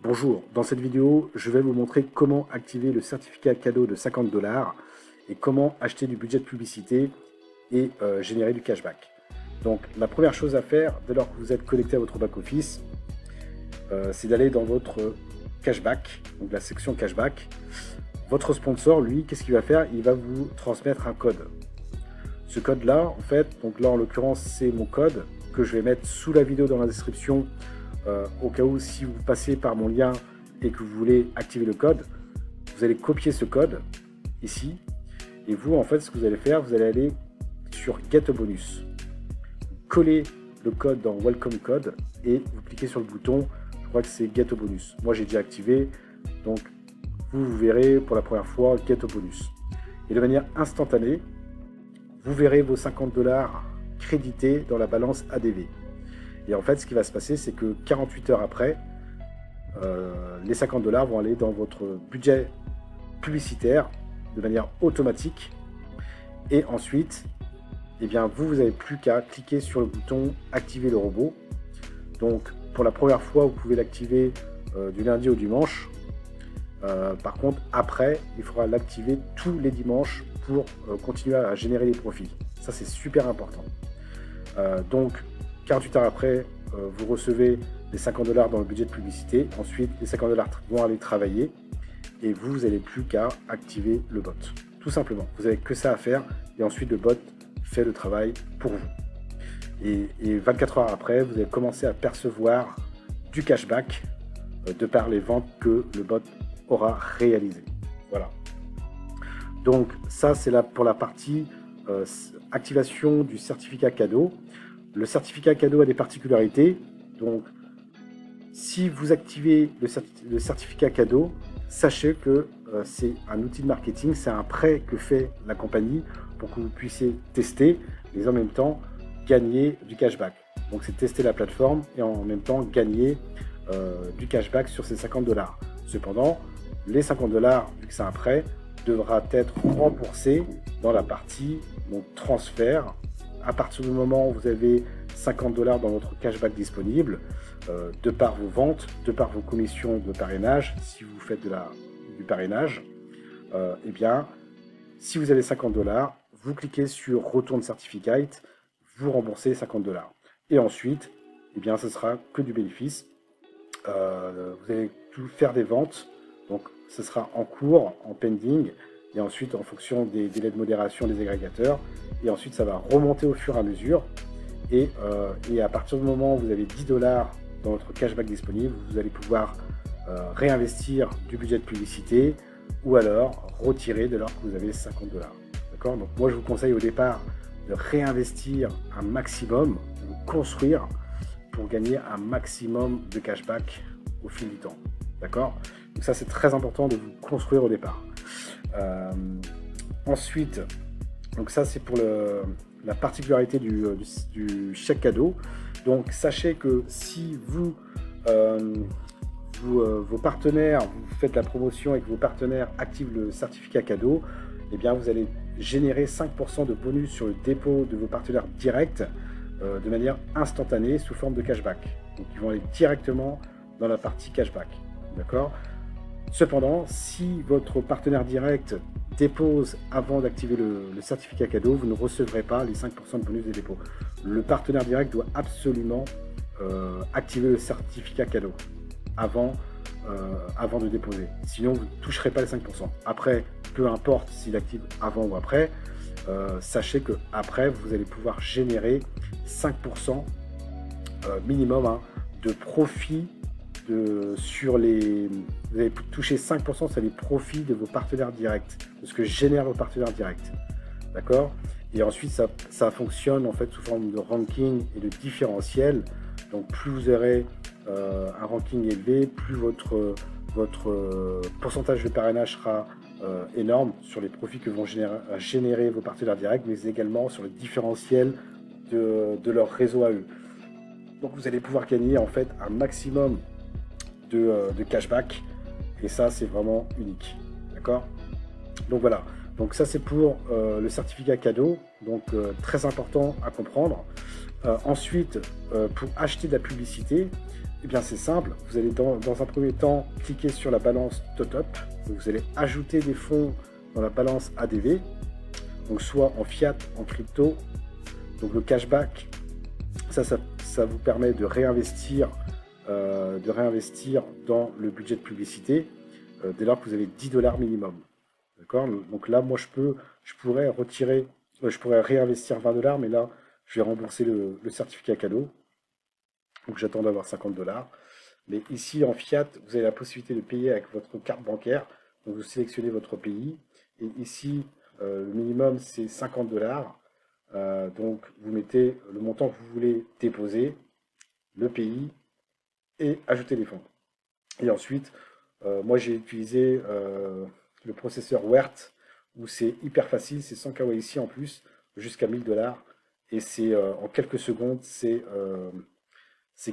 Bonjour, dans cette vidéo, je vais vous montrer comment activer le certificat cadeau de 50 $ et comment acheter du budget de publicité et générer du cashback. Donc la première chose à faire dès lors que vous êtes connecté à votre back-office, c'est d'aller dans votre cashback, donc la section cashback. Votre sponsor, lui, qu'est-ce qu'il va faire? Il va vous transmettre un code. Ce code-là, en fait, donc là en l'occurrence, c'est mon code que je vais mettre sous la vidéo dans la description. Au cas où, si vous passez par mon lien et que vous voulez activer le code, vous allez copier ce code ici. Et vous, en fait, ce que vous allez faire, vous allez aller sur Get a Bonus. Coller le code dans Welcome Code et vous cliquez sur le bouton, je crois que c'est Get a Bonus. Moi, j'ai déjà activé, donc vous verrez pour la première fois Get a Bonus. Et de manière instantanée, vous verrez vos 50 $ crédités dans la balance ADV. Et en fait, ce qui va se passer, c'est que 48 heures après, les 50 $ vont aller dans votre budget publicitaire de manière automatique. Et ensuite, eh bien, vous n'avez plus qu'à cliquer sur le bouton « Activer le robot ». Donc, pour la première fois, vous pouvez l'activer du lundi au dimanche. Par contre, après, il faudra l'activer tous les dimanches pour continuer à générer les profits. Ça, c'est super important. Donc, 48 heures après, vous recevez les 50 $ dans le budget de publicité. Ensuite, les 50 $ vont aller travailler et vous n'avez plus qu'à activer le bot. Tout simplement, vous n'avez que ça à faire et ensuite le bot fait le travail pour vous. Et 24 heures après, vous allez commencer à percevoir du cashback de par les ventes que le bot aura réalisées. Voilà. Donc ça, c'est là pour la partie activation du certificat cadeau. Le certificat cadeau a des particularités. Donc, si vous activez le certificat cadeau, sachez que c'est un outil de marketing, c'est un prêt que fait la compagnie pour que vous puissiez tester et en même temps gagner du cashback. Donc, c'est tester la plateforme et en même temps gagner du cashback sur ces 50 $. Cependant, les 50 $, vu que c'est un prêt, devra être remboursé dans la partie donc, transfert. À partir du moment où vous avez 50 $ dans votre cashback disponible, de par vos ventes, de par vos commissions de parrainage, si vous faites du parrainage, eh bien, si vous avez 50 $, vous cliquez sur Return Certificate, vous remboursez 50 $. Et ensuite, eh bien, ce sera que du bénéfice. Vous allez tout faire des ventes, donc ce sera en cours, en pending, et ensuite en fonction des délais de modération des agrégateurs. Et ensuite, ça va remonter au fur et à mesure. Et à partir du moment où vous avez 10 $ dans votre cashback disponible, vous allez pouvoir réinvestir du budget de publicité ou alors retirer dès lors que vous avez 50 $. D'accord? Donc moi, je vous conseille au départ de réinvestir un maximum, de construire pour gagner un maximum de cashback au fil du temps. D'accord? Donc ça, c'est très important de vous construire au départ. Ensuite, donc ça c'est pour la particularité du chèque cadeau. Donc sachez que si vos partenaires, vous faites la promotion et que vos partenaires activent le certificat cadeau, eh bien vous allez générer 5% de bonus sur le dépôt de vos partenaires directs de manière instantanée sous forme de cashback. Donc ils vont aller directement dans la partie cashback. D'accord ? Cependant, si votre partenaire direct dépose avant d'activer le certificat cadeau, vous ne recevrez pas les 5% de bonus des dépôts. Le partenaire direct doit absolument activer le certificat cadeau avant de déposer. Sinon, vous ne toucherez pas les 5%. Après, peu importe s'il active avant ou après, sachez que après vous allez pouvoir générer 5% minimum de profit vous allez toucher 5% sur les profits de vos partenaires directs, de ce que génèrent vos partenaires directs. D'accord? Et ensuite, ça fonctionne en fait sous forme de ranking et de différentiel. Donc, plus vous aurez un ranking élevé, plus votre pourcentage de parrainage sera énorme sur les profits que vont générer vos partenaires directs, mais également sur le différentiel de leur réseau à eux. Donc, vous allez pouvoir gagner en fait un maximum de cashback et ça c'est vraiment unique. D'accord? Donc voilà, donc ça c'est pour le certificat cadeau, donc très important à comprendre. Ensuite, pour acheter de la publicité, Eh bien, c'est simple. Vous allez dans un premier temps cliquer sur la balance Totop. Donc, vous allez ajouter des fonds dans la balance ADV. Donc, soit en fiat, en crypto. Donc, le cashback, ça vous permet de réinvestir dans le budget de publicité dès lors que vous avez 10 $ minimum. D'accord? Donc là, moi, je pourrais retirer, je pourrais réinvestir 20 $, mais là, je vais rembourser le certificat cadeau. Donc j'attends d'avoir 50 $. Mais ici, en fiat, vous avez la possibilité de payer avec votre carte bancaire. Donc vous sélectionnez votre pays. Et ici, le minimum, c'est 50 $. Donc vous mettez le montant que vous voulez déposer, le pays, et ajouter les fonds. Et ensuite, moi j'ai utilisé le processeur WERT, où c'est hyper facile, c'est 100 KYC en plus, jusqu'à 1000 $. Et c'est en quelques secondes, c'est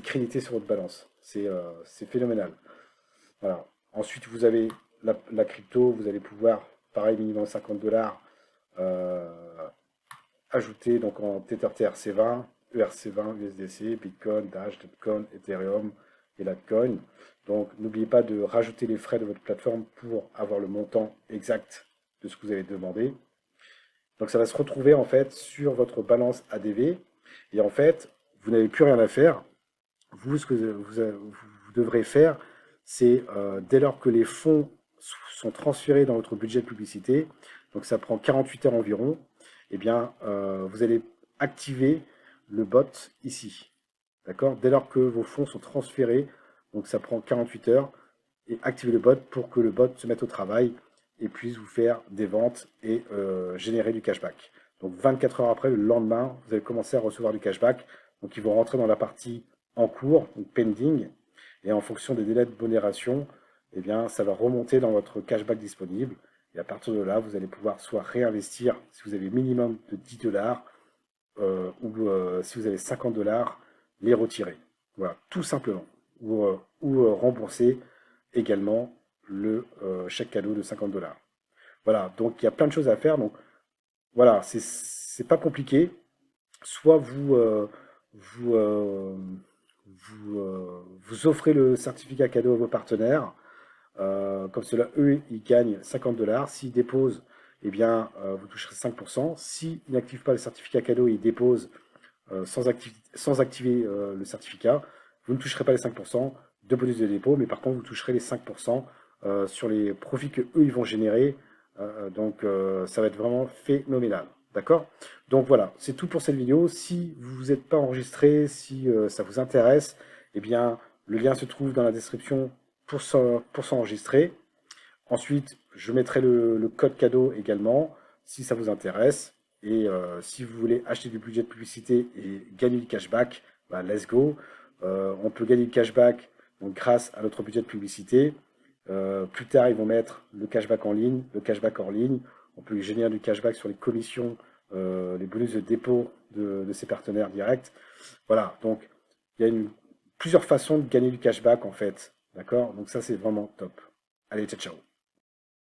crédité sur votre balance. C'est phénoménal. Voilà. Ensuite, vous avez la crypto, vous allez pouvoir, pareil, minimum 50 $, ajouter donc en Tether TRC20, ERC20, USDC, Bitcoin, Dash, Dogecoin, Ethereum et Litecoin. Donc n'oubliez pas de rajouter les frais de votre plateforme pour avoir le montant exact de ce que vous avez demandé. Donc ça va se retrouver en fait sur votre balance ADV et en fait vous n'avez plus rien à faire. Vous, ce que vous devrez faire, c'est dès lors que les fonds sont transférés dans votre budget de publicité, donc ça prend 48 heures environ, eh bien vous allez activer le bot ici. D'accord? Dès lors que vos fonds sont transférés, donc ça prend 48 heures, et activez le bot pour que le bot se mette au travail et puisse vous faire des ventes et générer du cashback. Donc 24 heures après, le lendemain, vous allez commencer à recevoir du cashback. Donc ils vont rentrer dans la partie en cours, donc pending, et en fonction des délais de modération, eh bien, ça va remonter dans votre cashback disponible. Et à partir de là, vous allez pouvoir soit réinvestir si vous avez minimum de 10 $, ou si vous avez 50 $, les retirer. Voilà, tout simplement. Ou rembourser également le chèque cadeau de 50 $. Voilà, donc il y a plein de choses à faire. Donc voilà, c'est pas compliqué. Soit vous offrez le certificat cadeau à vos partenaires. Comme cela, eux, ils gagnent 50 $. S'ils déposent, eh bien, vous toucherez 5%. S'ils n'activent pas le certificat cadeau et ils déposent sans activer le certificat, vous ne toucherez pas les 5% de bonus de dépôt, mais par contre, vous toucherez les 5% sur les profits que eux ils vont générer. Donc, ça va être vraiment phénoménal. D'accord? Donc voilà, c'est tout pour cette vidéo. Si vous n'êtes pas enregistré, si ça vous intéresse, eh bien, le lien se trouve dans la description pour s'enregistrer. Ensuite, je mettrai le code cadeau également, si ça vous intéresse. Et si vous voulez acheter du budget de publicité et gagner du cashback, bah, let's go. On peut gagner du cashback donc, grâce à notre budget de publicité. Plus tard, ils vont mettre le cashback en ligne, le cashback hors ligne. On peut générer du cashback sur les commissions, les bonus de dépôt de ses partenaires directs. Voilà, donc il y a plusieurs façons de gagner du cashback en fait. D'accord? Donc ça, c'est vraiment top. Allez, ciao, ciao.